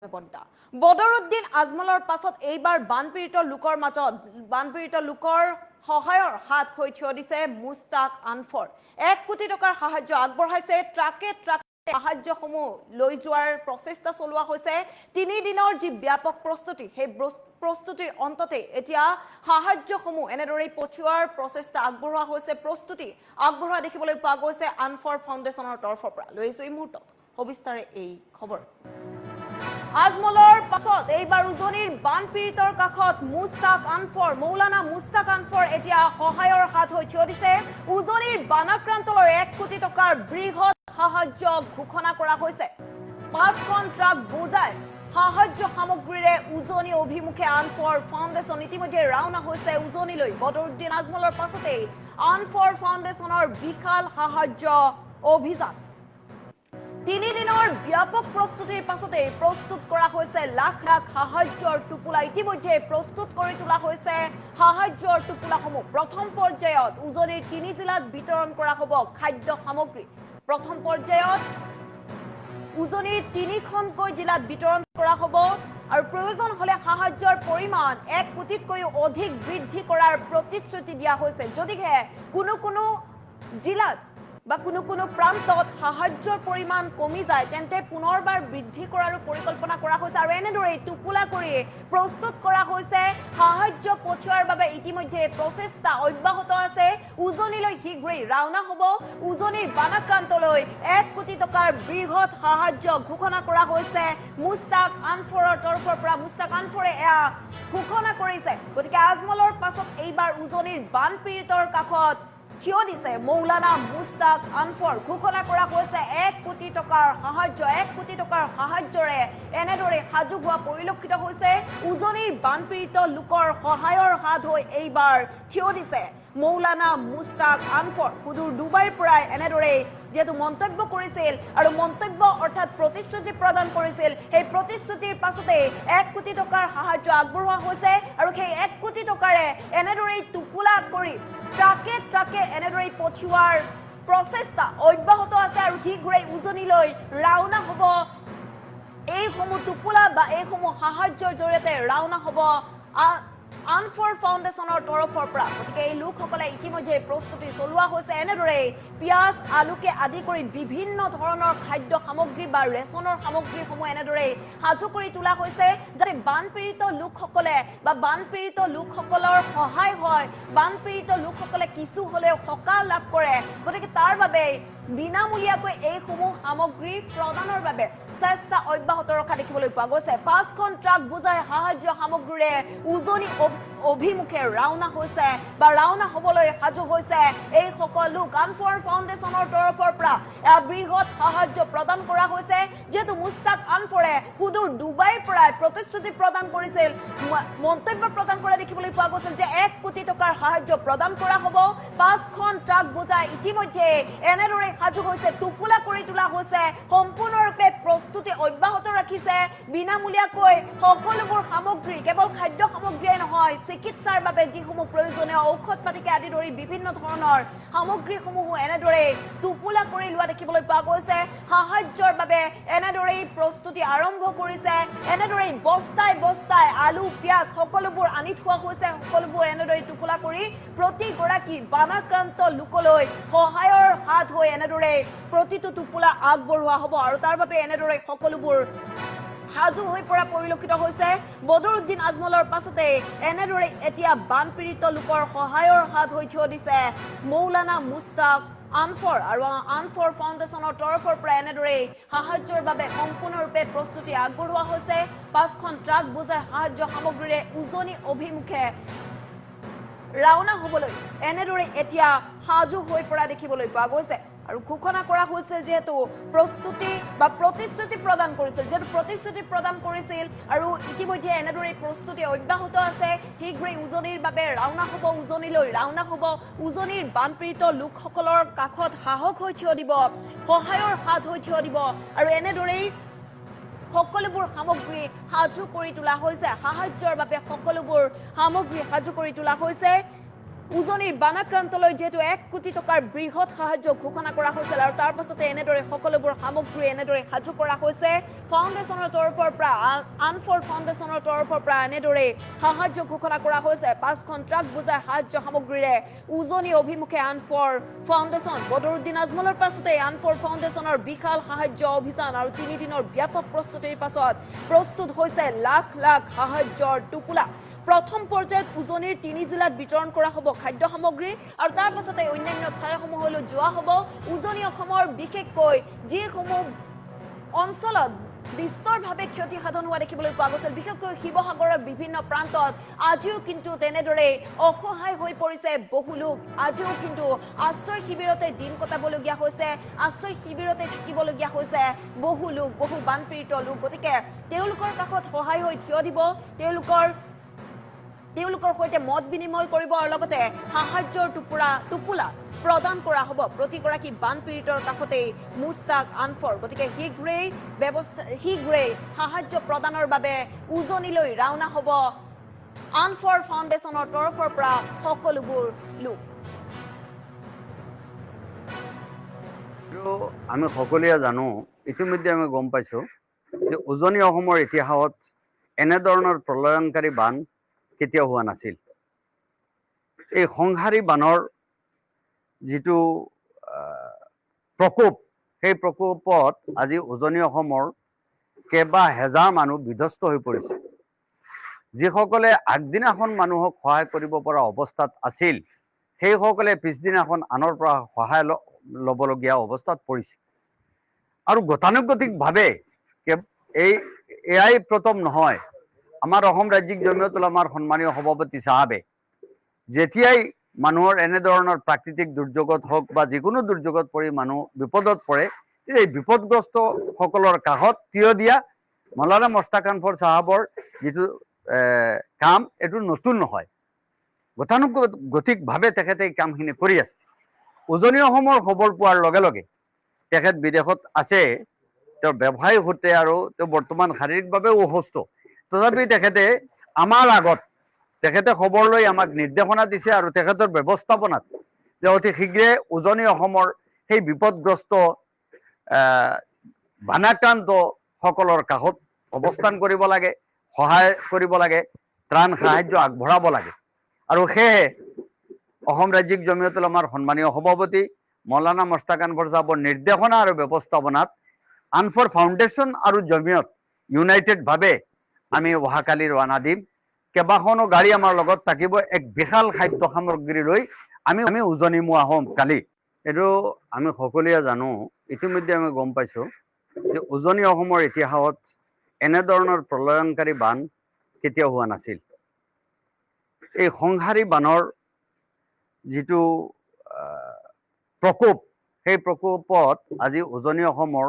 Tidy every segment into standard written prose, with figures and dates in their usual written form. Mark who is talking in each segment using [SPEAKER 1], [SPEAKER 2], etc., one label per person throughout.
[SPEAKER 1] বদৰুদ্দিন আজমলৰ পাছত এইবাৰ বানপীড়িত লোকৰ মাজত বানপীড়িত লোকৰ সহায়ৰ হাত হৈ থিয় দিছে মুস্তাক আনফৰ 1 কোটি টকাৰ সাহায্য আগবঢ়াইছে ট্ৰাকে সাহায্যসমূহ লৈ যোৱাৰ প্ৰচেষ্টা চলোৱা হৈছে 3 দিনৰ যি ব্যাপক প্ৰস্তুতি সেই প্ৰস্তুতিৰ অন্ততে এতিয়া সাহায্যসমূহ এনেদৰে পঠিওৱাৰ প্ৰচেষ্টা আগবঢ়োৱা হৈছে প্ৰস্তুতি আগবঢ়োৱা দেখিবলৈ পোৱা গৈছে আনফৰ ফাউণ্ডেশ্যনৰ তৰফৰ পৰা লৈছো এই মুহূৰ্তত সবিস্তাৰে এই খবৰ আজমলৰ পাছত এইবাৰ উজনিৰ বানপীড়িতৰ কাষত মুস্তাক আনফৰ মৌলানা মুস্তাক আনফৰ এতিয়া সহায়ৰ হাত হৈ থিয় দিছে উজনিৰ বানাক্ৰান্তলৈ 1 কোটি টকাৰ বৃহৎ সাহায্য ঘোষণা কৰা হৈছে 5খন ট্ৰাক বোজাই সাহায্য সামগ্ৰীৰে উজনি অভিমুখে আনফৰ ফাউণ্ডেশ্যন ইতিমধ্যে ৰাওনা হৈছে উজনিলৈ বদৰুদ্দিন আজমলৰ পাছতে আনফৰ ফাউণ্ডেশ্যনৰ বিশাল সাহায্য অভিযান 3 দিনৰ ব্যাপক প্ৰস্তুতিৰ পাছতে প্ৰস্তুত কৰা হৈছে লাখ লাখ সাহায্যৰ টুপুলা ইতিমধ্যে প্ৰস্তুত কৰি তোলা হৈছে সাহায্যৰ টুপুলাসমূহ প্ৰথম পৰ্যায়ত উজনিৰ 3 জিলাত বিতৰণ কৰা হ'ব খাদ্য সামগ্ৰী প্ৰথম পৰ্যায়ত উজনিৰ 3খনকৈ জিলাত বিতৰণ কৰা হ'ব আৰু প্ৰয়োজন হলে সাহায্যৰ পৰিমাণ 1 কোটিতকৈ অধিক বৃদ্ধি কৰাৰ প্ৰতিশ্ৰুতি দিয়া হৈছে যদিহে কোনো জিলাত বা কোনো প্ৰান্তত সাহায্যৰ পৰিমাণ কমি যায় তেন্তে পুনৰবাৰ বৃদ্ধি কৰাৰ পৰিকল্পনা কৰা হৈছে আৰু এনেদৰে টুপুলা কৰি প্ৰস্তুত কৰা হৈছে সাহায্য পঠিওৱাৰ বাবে ইতিমধ্যে প্ৰচেষ্টা অব্যাহত আছে উজনিলৈ শীঘ্ৰেই ৰাওনা হ'ব উজনিৰ বানাক্ৰান্তলৈ 1 কোটি টকাৰ বৃহৎ সাহায্য ঘোষণা কৰা হৈছে মুস্তাক আনফৰৰ তৰফৰ পৰা মুস্তাক আনফৰে ঘোষণা কৰিছে গতিকে আজমলৰ পাছত এইবাৰ উজনিৰ বানপীড়িতৰ কাষত থিয় দিছে মৌলানা মুস্তাক আনফৰ ঘোষণা কৰা হৈছে 1 কোটি টকাৰ সাহায্য 1 কোটি টকাৰ সাহায্যৰে এনেদৰে সাজু হোৱা পৰিলক্ষিত হৈছে উজনিৰ বানপীড়িত লোকৰ সহায়ৰ হাত হৈ এইবাৰ থিয় দিছে মৌলানা মুস্তাক আনফৰ সুদূৰ ডুবাইৰ পৰাই এনেদৰে যেহেতু মন্তব্য কৰিছিল আৰু মন্তব্য অৰ্থাৎ প্ৰতিশ্ৰুতি প্ৰদান কৰিছিল সেই প্ৰতিশ্ৰুতিৰ পাছতে 1 কোটি টকাৰ সাহায্য আগবঢ়োৱা হৈছে আৰু সেই 1 কোটি টকাৰে এনেদৰে টুপুলা কৰি ট্ৰাকে এনেদৰে পঠিওৱাৰ প্ৰচেষ্টা অব্যাহত আছে আৰু শীঘ্ৰেই উজনিলৈ ৰাওনা হ'ব এইসমূহ টুপুলা বা এইসমূহ সাহায্যৰ জৰিয়তে ৰাওনা হ'ব আনফৰ ফাউণ্ডেশ্যনৰ তৰফৰ পৰা গতিকে এই লোকসকলে ইতিমধ্যে প্ৰস্তুতি চলোৱা হৈছে এনেদৰে পিয়াজ আলুকে আদি কৰি বিভিন্ন ধৰণৰ খাদ্য সামগ্ৰী বা ৰেচনৰ সামগ্ৰীসমূহ এনেদৰে সাজু কৰি তোলা হৈছে যাতে বানপীড়িত লোকসকলে বা বানপীড়িত লোকসকলৰ সহায় হয় বানপীড়িত লোকসকলে কিছু হ'লেও সকাহ লাভ কৰে গতিকে তাৰ বাবে বিনামূলীয়াকৈ এইসমূহ সামগ্ৰী প্ৰদানৰ বাবে চেষ্টা অব্যাহত ৰখা দেখিবলৈ পোৱা গৈছে 5খন ট্ৰাক বোজাই সাহায্য সামগ্ৰীৰে উজনি অভিমুখে ৰাওনা হৈছে বা ৰাওনা হ'বলৈ সাজু হৈছে এই সকল লোক আনফৰ ফাউণ্ডেশ্যনৰ তৰফৰ পৰা বৃহৎ সাহায্য প্ৰদান কৰা হৈছে যেহেতু মুস্তাক আনফৰে সুদূৰ ডুবাইৰ পৰাই প্ৰতিশ্ৰুতি প্ৰদান কৰিছিল মন্তব্য প্ৰদান কৰা দেখিবলৈ পোৱা গৈছিল যে 1 কোটি টকাৰ সাহায্য প্ৰদান কৰা হ'ব 5খন ট্ৰাক বোজাই ইতিমধ্যে এনেদৰে সাজু হৈছে টুপুলা কৰি তোলা হৈছে সম্পূৰ্ণৰূপে প্ৰস্তুতি অব্যাহত ৰাখিছে বিনামূলীয়াকৈ সকলোবোৰ সামগ্ৰী কেৱল খাদ্য সামগ্ৰীয়ে নহয় চিকিৎসাৰ বাবে যিসমূহ প্ৰয়োজনীয় ঔষধ পাতিকে আদি ধৰি বিভিন্ন ধৰণৰ সামগ্ৰীসমূহ এনেদৰে টুপুলা কৰি লোৱা দেখিবলৈ পোৱা গৈছে সাহায্যৰ বাবে এনেদৰে প্ৰস্তুতি আৰম্ভ কৰিছে এনেদৰে বস্তাই আলু পিয়াজ সকলোবোৰ আনি থোৱা হৈছে সকলোবোৰ এনেদৰে টুপুলা কৰি প্ৰতিগৰাকী বানাক্ৰান্ত লোকলৈ সহায়ৰ হাত হৈ এনেদৰে প্ৰতিটো টুপুলা আগবঢ়োৱা হ'ব আৰু তাৰ বাবে এনেদৰে সকলোবোৰ সাজু হৈ পৰা পৰিলক্ষিত হৈছে বদৰুদ্দিন আজমলৰ পাছতে এনেদৰে এতিয়া বানপীড়িত লোকৰ সহায়ৰ হাত হৈ থিয় দিছে মৌলানা মুস্তাক আনফৰ আৰু আনফৰ ফাউণ্ডেশ্যনৰ তৰফৰ পৰা এনেদৰে সাহায্যৰ বাবে সম্পূৰ্ণৰূপে প্ৰস্তুতি আগবঢ়োৱা হৈছে 5খন ট্ৰাক বোজাই সাহায্য সামগ্ৰীৰে উজনি অভিমুখে ৰাওনা হ'বলৈ এনেদৰে এতিয়া সাজু হৈ পৰা দেখিবলৈ পোৱা গৈছে আৰু ঘোষণা কৰা হৈছে যেহেতু প্ৰস্তুতি বা প্ৰতিশ্ৰুতি প্ৰদান কৰিছিল আৰু ইতিমধ্যে এনেদৰে প্ৰস্তুতি অব্যাহত আছে শীঘ্ৰেই উজনিৰ বাবে ৰাওনা হ'ব উজনিলৈ ৰাওনা হ'ব উজনিৰ বানপীড়িত লোকসকলৰ কাষত সাহস হৈ থিয় দিব সহায়ৰ হাত হৈ থিয় দিব আৰু এনেদৰেই সকলোবোৰ সামগ্ৰী সাজু কৰি তোলা হৈছে সাহায্যৰ বাবে সকলোবোৰ সামগ্ৰী সাজু কৰি তোলা হৈছে উজনিৰ বানাক্ৰান্তলৈ যেহেতু 1 কোটি টকাৰ বৃহৎ সাহায্য ঘোষণা কৰা হৈছিল আৰু তাৰ পাছতে এনেদৰে সকলোবোৰ সামগ্ৰী এনেদৰে সাজু কৰা হৈছে ফাউণ্ডেশ্যনৰ তৰফৰ পৰা আনফৰ ফাউণ্ডেশ্যনৰ তৰফৰ পৰা এনেদৰে সাহায্য ঘোষণা কৰা হৈছে 5খন ট্ৰাক বুজাই সাহায্য সামগ্ৰীৰে উজনি অভিমুখে আনফৰ ফাউণ্ডেশ্যন বদৰুদ্দিন আজমলৰ পাছতে আনফৰ ফাউণ্ডেশ্যনৰ বিশাল সাহায্য অভিযান আৰু 3 দিনৰ ব্যাপক প্ৰস্তুতিৰ পাছত প্ৰস্তুত হৈছে লাখ লাখ সাহায্যৰ টোপোলা প্ৰথম পৰ্যায়ত উজনিৰ 3 জিলাত বিতৰণ কৰা হ'ব খাদ্য সামগ্ৰী আৰু তাৰ পাছতে অন্যান্য ঠাইসমূহলৈ যোৱা হ'ব উজনি অসমৰ বিশেষকৈ যিসমূহ অঞ্চলত বিস্তৰভাৱে ক্ষতি সাধন হোৱা দেখিবলৈ পোৱা গৈছিল বিশেষকৈ শিৱসাগৰৰ বিভিন্ন প্ৰান্তত আজিও কিন্তু তেনেদৰে অসহায় হৈ পৰিছে বহু লোক আজিও কিন্তু আশ্ৰয় শিবিৰতে দিন কটাবলগীয়া হৈছে আশ্ৰয় শিবিৰতে থাকিবলগীয়া হৈছে বহু লোক বহু বানপীড়িত লোক গতিকে তেওঁলোকৰ কাষত সহায় হৈ থিয় দিব তেওঁলোকৰ সৈতে মত বিনিময় কৰিব আৰু লগতে সাহায্যৰ টোপোলা প্ৰদান কৰা হ'ব প্ৰতিগৰাকী বানপীড়িতৰ কাষতে মুস্তাক আনফৰ গতিকে শীঘ্ৰেই সাহায্য প্ৰদানৰ বাবে উজনিলৈ ৰাওনা হ'ব আনফৰ ফাউণ্ডেশ্যনৰ তৰফৰ পৰা সকলোবোৰ লোক
[SPEAKER 2] আমি সকলোৱে জানো ইতিমধ্যে আমি গম পাইছো যে উজনি অসমৰ ইতিহাসত এনেধৰণৰ প্ৰলয়ংকাৰী বান কেতিয়াও হোৱা নাছিল এই সংহাৰী বানৰ যিটো প্ৰকোপ সেই প্ৰকোপত আজি উজনি অসমৰ কেইবা হেজাৰ মানুহ বিধ্বস্ত হৈ পৰিছে যিসকলে আগদিনাখন মানুহক সহায় কৰিব পৰা অৱস্থাত আছিল সেইসকলে পিছদিনাখন আনৰ পৰা সহায় ল'বলগীয়া অৱস্থাত পৰিছে আৰু গতানুগতিকভাৱে এয়াই প্ৰথম নহয় আমাৰ অসম ৰাজ্যিক জমিয়ত উলামাৰ সন্মানীয় সভাপতি চাহাবে যেতিয়াই মানুহৰ এনেধৰণৰ প্ৰাকৃতিক দুৰ্যোগত হওক বা যিকোনো দুৰ্যোগত পৰি মানুহ বিপদত পৰে এই বিপদগ্ৰস্তসকলৰ কাষত থিয় দিয়া মৌলানা মুস্তাক আনফৰ চাহাবৰ যিটো কাম এইটো নতুন নহয় গতানুগতিকভাৱে তেখেতে এই কামখিনি কৰি আছে উজনি অসমৰ খবৰ পোৱাৰ লগে লগে তেখেত বিদেশত আছে তেওঁৰ ব্যৱসায়িক সূত্ৰে আৰু তেওঁ বৰ্তমান শাৰীৰিকভাৱে অসুস্থ তথাপি তেখেতে আমাৰ আগত তেখেতে খবৰ লৈ আমাক নিৰ্দেশনা দিছে আৰু তেখেতৰ ব্যৱস্থাপনাত যে অতি শীঘ্ৰে উজনি অসমৰ সেই বিপদগ্ৰস্ত বানাক্ৰান্ত সকলৰ কাষত অৱস্থান কৰিব লাগে সহায় কৰিব লাগে ত্ৰাণ সাহায্য আগবঢ়াব লাগে আৰু সেয়ে অসম ৰাজ্যিক জমিয়ত উলামাৰ সন্মানীয় সভাপতি মৌলানা মুস্তাক আনফৰ চাহাবৰ নিৰ্দেশনা আৰু ব্যৱস্থাপনাত আনফৰ ফাউণ্ডেশ্যন আৰু জমিয়ত ইউনাইটেডভাৱে আমি অহাকালি ৰাওনা দিম কেইবাখনো গাড়ী আমাৰ লগত থাকিব এক বিশাল খাদ্য সামগ্ৰী লৈ আমি উজনিমুৱা হ'ম কালি এইটো আমি সকলোৱে জানো ইতিমধ্যে আমি গম পাইছো যে উজনি অসমৰ ইতিহাসত এনেধৰণৰ প্ৰলয়ংকাৰী বান কেতিয়াও হোৱা নাছিল এই সংহাৰী বানৰ যিটো প্ৰকোপ সেই প্ৰকোপত আজি উজনি অসমৰ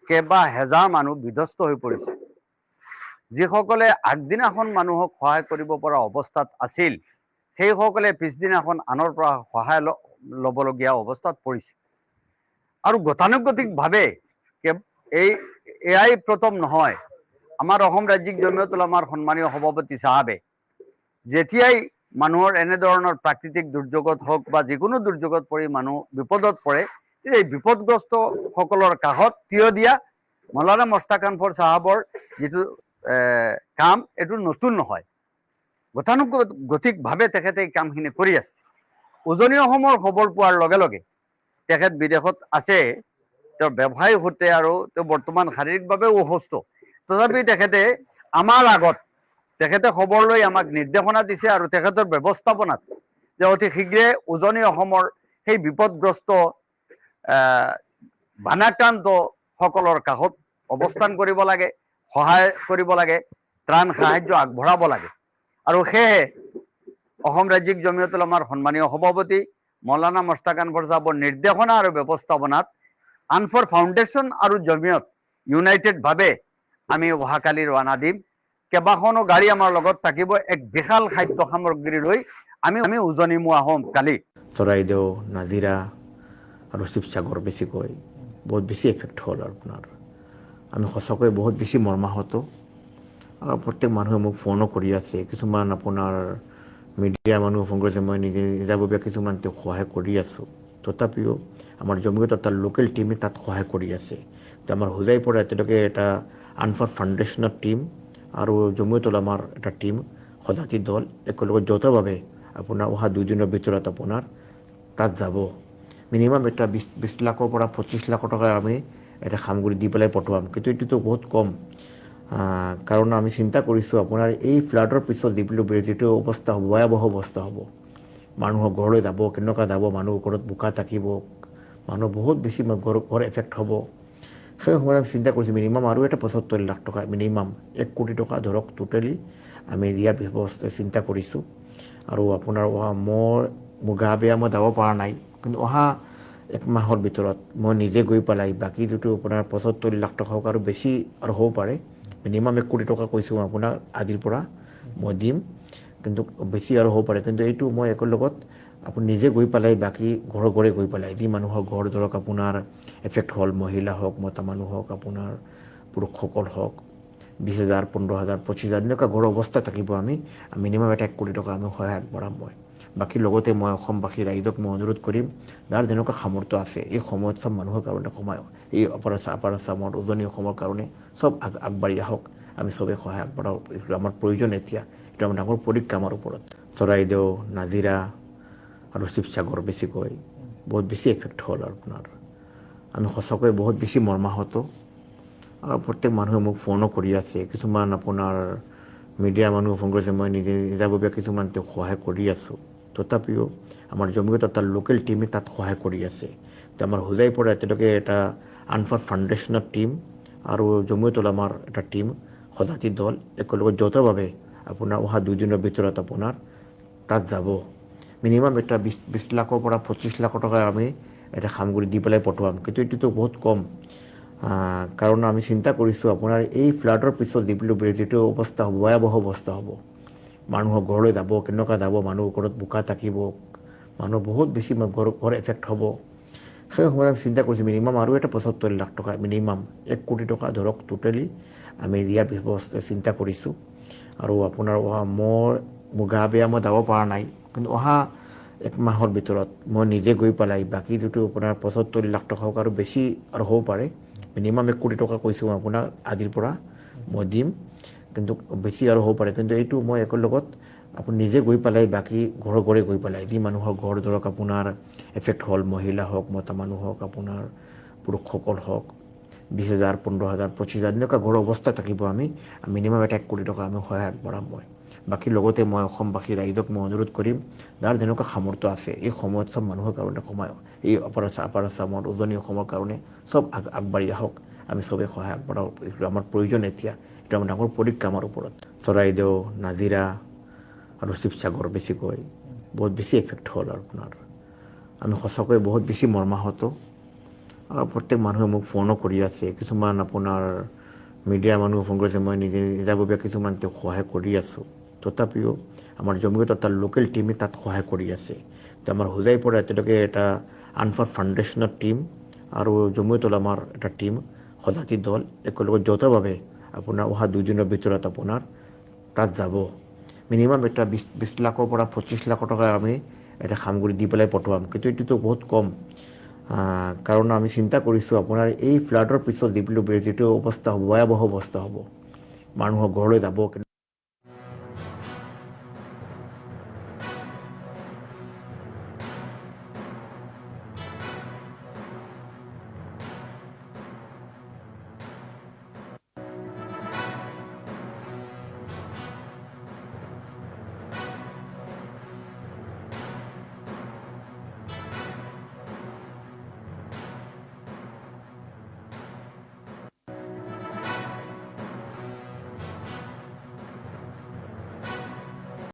[SPEAKER 2] কেইবা হেজাৰ মানুহ বিধ্বস্ত হৈ পৰিছে যিসকলে আগদিনাখন মানুহক সহায় কৰিব পৰা অৱস্থাত আছিল সেইসকলে পিছদিনাখন আনৰ পৰা সহায় ল'বলগীয়া অৱস্থাত পৰিছে আৰু গতানুগতিকভাৱে এয়াই প্ৰথম নহয় আমাৰ অসম ৰাজ্যিক জমিয়ত উলামাৰ সন্মানীয় সভাপতি চাহাবে যেতিয়াই মানুহৰ এনেধৰণৰ প্ৰাকৃতিক দুৰ্যোগত হওক বা যিকোনো দুৰ্যোগত পৰি মানুহ বিপদত পৰে এই বিপদগ্ৰস্তসকলৰ কাষত থিয় দিয়া মৌলানা মুস্তাক আনফৰ চাহাবৰ যিটো কাম এইটো নতুন নহয় গতানুগতিকভাৱে তেখেতে এই কামখিনি কৰি আছে উজনি অসমৰ খবৰ পোৱাৰ লগে লগে তেখেত বিদেশত আছে তেওঁৰ ব্যৱসায়িক সূত্ৰে আৰু তেওঁ বৰ্তমান শাৰীৰিকভাৱে অসুস্থ তথাপি তেখেতে আমাৰ আগত তেখেতে খবৰ লৈ আমাক নিৰ্দেশনা দিছে আৰু তেখেতৰ ব্যৱস্থাপনাত যে অতি শীঘ্ৰে উজনি অসমৰ সেই বিপদগ্ৰস্ত বানাক্ৰান্ত সকলৰ কাষত অৱস্থান কৰিব লাগে সহায় কৰিব লাগে ত্ৰাণ সাহায্য আগবঢ়াব লাগে আৰু সেয়ে অসম ৰাজ্যিক জমিয়ত উলামাৰ সন্মানীয় সভাপতি মৌলানা মুস্তাক আনফৰ চাহাবৰ নিৰ্দেশনা আৰু ব্যৱস্থাপনাত আনফৰ ফাউণ্ডেশ্যন আৰু জমিয়ত ইউনাইটেডভাৱে আমি অহাকালি ৰাওনা দিম কেইবাখনো গাড়ী আমাৰ লগত থাকিব এক বিশাল খাদ্য সামগ্ৰী লৈ আমি উজনিমুৱা হ'ম কালি
[SPEAKER 3] চৰাইদেউ নাজিৰা আৰু শিৱসাগৰ বেছিকৈ বহুত বেছি এফেক্ট হ'ল আপোনাৰ আমি সঁচাকৈ বহুত বেছি মৰ্মাহত আৰু প্ৰত্যেক মানুহে মোক ফোনো কৰি আছে কিছুমান আপোনাৰ মিডিয়া মানুহ ফোন কৰিছে মই নিজে নিজাববীয়া কিছুমান তেওঁক সহায় কৰি আছোঁ তথাপিও আমাৰ জমিয়ত এটা লোকেল টিমে তাত সহায় কৰি আছে তো আমাৰ হোজাই পৰা এতিয়ালৈকে এটা আনফাৰ ফাউণ্ডেশ্যনৰ টিম আৰু জমিয়তুল আমাৰ এটা টিম সজাতি দল একেলগে যৌথভাৱে আপোনাৰ অহা 2 দিনৰ ভিতৰত আপোনাৰ তাত যাব মিনিমাম এটা 20 লাখৰ পৰা 25 লাখ টকা আমি এটা সামগ্ৰী দি পেলাই পঠোৱাম কিন্তু এইটোতো বহুত কম কাৰণ আমি চিন্তা কৰিছোঁ আপোনাৰ এই ফ্লাডৰ পিছত যিটো অৱস্থা হ'ব ভয়াৱহ অৱস্থা হ'ব মানুহৰ ঘৰলৈ যাব কেনেকুৱা যাব মানুহ ঘৰত বোকা থাকিব মানুহ বহুত বেছি ঘৰ এফেক্ট হ'ব সেই সময়ত আমি চিন্তা কৰিছোঁ মিনিমাম আৰু এটা 75 লাখ টকা মিনিমাম 1 কোটি টকা ধৰক টোটেলি আমি দিয়াৰ ব্যৱস্থা চিন্তা কৰিছোঁ আৰু আপোনাৰ মোৰ গা বেয়া মই যাব পৰা নাই কিন্তু অহা 1 মাহৰ ভিতৰত মই নিজে গৈ পেলাই বাকী যিটো আপোনাৰ 75 লাখ টকা হওক আৰু বেছি আৰু হ'ব পাৰে মিনিমাম 1 কোটি টকা কৈছোঁ আপোনাৰ আদিৰ পৰা মই দিম কিন্তু বেছি আৰু হ'ব পাৰে কিন্তু এইটো মই একৰ লগত আপুনি নিজে গৈ পেলাই বাকী ঘৰে ঘৰে গৈ পেলাই যি মানুহৰ ঘৰ ধৰক আপোনাৰ এফেক্ট হ'ল মহিলা হওক মতা মানুহ হওক আপোনাৰ পুৰুষসকল হওক 20,000 15,000 25,000 এনেকুৱা ঘৰৰ অৱস্থা থাকিব আমি মিনিমাম 1 কোটি টকা আমি সহায় আগবঢ়াম মই বাকী লগতে মই অসমবাসী ৰাইজক মই অনুৰোধ কৰিম যাৰ যেনেকুৱা সামৰ্থ্য আছে এই সময়ত চব মানুহৰ কাৰণে সোমায় এই আপাৰ আছামৰ উজনি অসমৰ কাৰণে চব আগবাঢ়ি আহক আমি চবেই সহায় আগবঢ়াওঁ এইটো আমাৰ প্ৰয়োজন এতিয়া এইটো আমাৰ ডাঙৰ পৰীক্ষা আমাৰ ওপৰত চৰাইদেউ নাজিৰা আৰু শিৱসাগৰ বেছিকৈ বহুত বেছি এফেক্ট হ'ল আপোনাৰ আমি সঁচাকৈ বহুত বেছি মৰ্মাহত আৰু প্ৰত্যেক মানুহে মোক ফোনো কৰি আছে কিছুমান আপোনাৰ মিডিয়া মানুহ ফোন কৰিছে মই নিজে নিজাববীয়া কিছুমান তেওঁক সহায় কৰি আছোঁ তথাপিও আমাৰ জমিয়ত এটা লোকেল টিমে তাত সহায় কৰি আছে তো আমাৰ হোজাই পৰা এতিয়ালৈকে এটা আনফাৰ ফাউণ্ডেশ্যনৰ টিম আৰু জমিয়তুল আমাৰ এটা টিম সজাতি দল একেলগে যৌথভাৱে আপোনাৰ অহা 2 দিনৰ ভিতৰত আপোনাৰ তাত যাব মিনিমাম এটা 20 লাখৰ পৰা 25 লাখ টকা আমি এটা সামগ্ৰী দি পেলাই পঠোৱাম কিন্তু এইটোতো বহুত কম কাৰণ আমি চিন্তা কৰিছোঁ আপোনাৰ এই ফ্লাডৰ পিছত যিটো অৱস্থা হ'ব ভয়াৱহ অৱস্থা হ'ব মানুহৰ ঘৰলৈ যাব কেনেকুৱা যাব মানুহ ঘৰত বোকা থাকিব মানুহ বহুত বেছি ঘৰ এফেক্ট হ'ব সেই সময়ত আমি চিন্তা কৰিছোঁ মিনিমাম আৰু এটা 75 লাখ টকা মিনিমাম 1 কোটি টকা ধৰক টোটেলি আমি দিয়াৰ ব্যৱস্থা চিন্তা কৰিছোঁ আৰু আপোনাৰ মোৰ গা বেয়া মই যাব পৰা নাই কিন্তু অহা 1 মাহৰ ভিতৰত মই নিজে গৈ পেলাই বাকী যিটো আপোনাৰ 75 লাখ টকা হওক আৰু বেছি আৰু হ'ব পাৰে মিনিমাম 1 কোটি টকা কৈছোঁ আপোনাৰ আদিৰ পৰা মই দিম কিন্তু বেছি আৰু হ'ব পাৰে কিন্তু এইটো মই একৰ লগত আপুনি নিজে গৈ পেলাই বাকী ঘৰে ঘৰে গৈ পেলাই যি মানুহৰ ঘৰ ধৰক আপোনাৰ এফেক্ট হ'ল মহিলা হওক মতা মানুহ হওক আপোনাৰ পুৰুষসকল হওক 20,000 15,000 25,000 এনেকুৱা ঘৰৰ অৱস্থা থাকিব আমি মিনিমাম 1 কোটি টকা আমি সহায় আগবঢ়াম মই বাকী লগতে মই অসমবাসী ৰাইজক মই অনুৰোধ কৰিম যাৰ যেনেকুৱা সামৰ্থ্য আছে এই সময়ত চব মানুহৰ কাৰণে সোমায় এই আপাৰ আছামৰ উজনি অসমৰ কাৰণে চব আগবাঢ়ি আহক আমি চবেই সহায় আগবঢ়াওঁ এইটো আমাৰ প্ৰয়োজন এতিয়া এইটো আমাৰ ডাঙৰ পৰীক্ষা আমাৰ ওপৰত চৰাইদেউ নাজিৰা আৰু শিৱসাগৰ বেছিকৈ বহুত বেছি এফেক্ট হ'ল আপোনাৰ আমি সঁচাকৈ বহুত বেছি মৰ্মাহত আৰু প্ৰত্যেক মানুহে মোক ফোনো কৰি আছে কিছুমান আপোনাৰ মিডিয়া মানুহ ফোন কৰিছে মই নিজে নিজাববীয়া কিছুমান তেওঁক সহায় কৰি আছোঁ তথাপিও আমাৰ জমিয়ত এটা লোকেল টিমে তাত সহায় কৰি আছে তো আমাৰ হোজাই পৰা এতিয়ালৈকে এটা আনফাৰ ফাউণ্ডেশ্যনৰ টিম আৰু জমিয়তুল আমাৰ এটা টিম সজাতি দল একেলগে যৌথভাৱে আপোনাৰ অহা 2 দিনৰ ভিতৰত আপোনাৰ তাত যাব মিনিমাম এটা 20 লাখৰ পৰা 25 লাখ টকা আমি এটা সামগ্ৰী দি পেলাই পঠোৱাম কিন্তু এইটোতো বহুত কম কাৰণ আমি চিন্তা কৰিছোঁ আপোনাৰ এই ফ্লাডৰ পিছত যিটো অৱস্থা হ'ব ভয়াৱহ অৱস্থা হ'ব মানুহৰ ঘৰলৈ যাব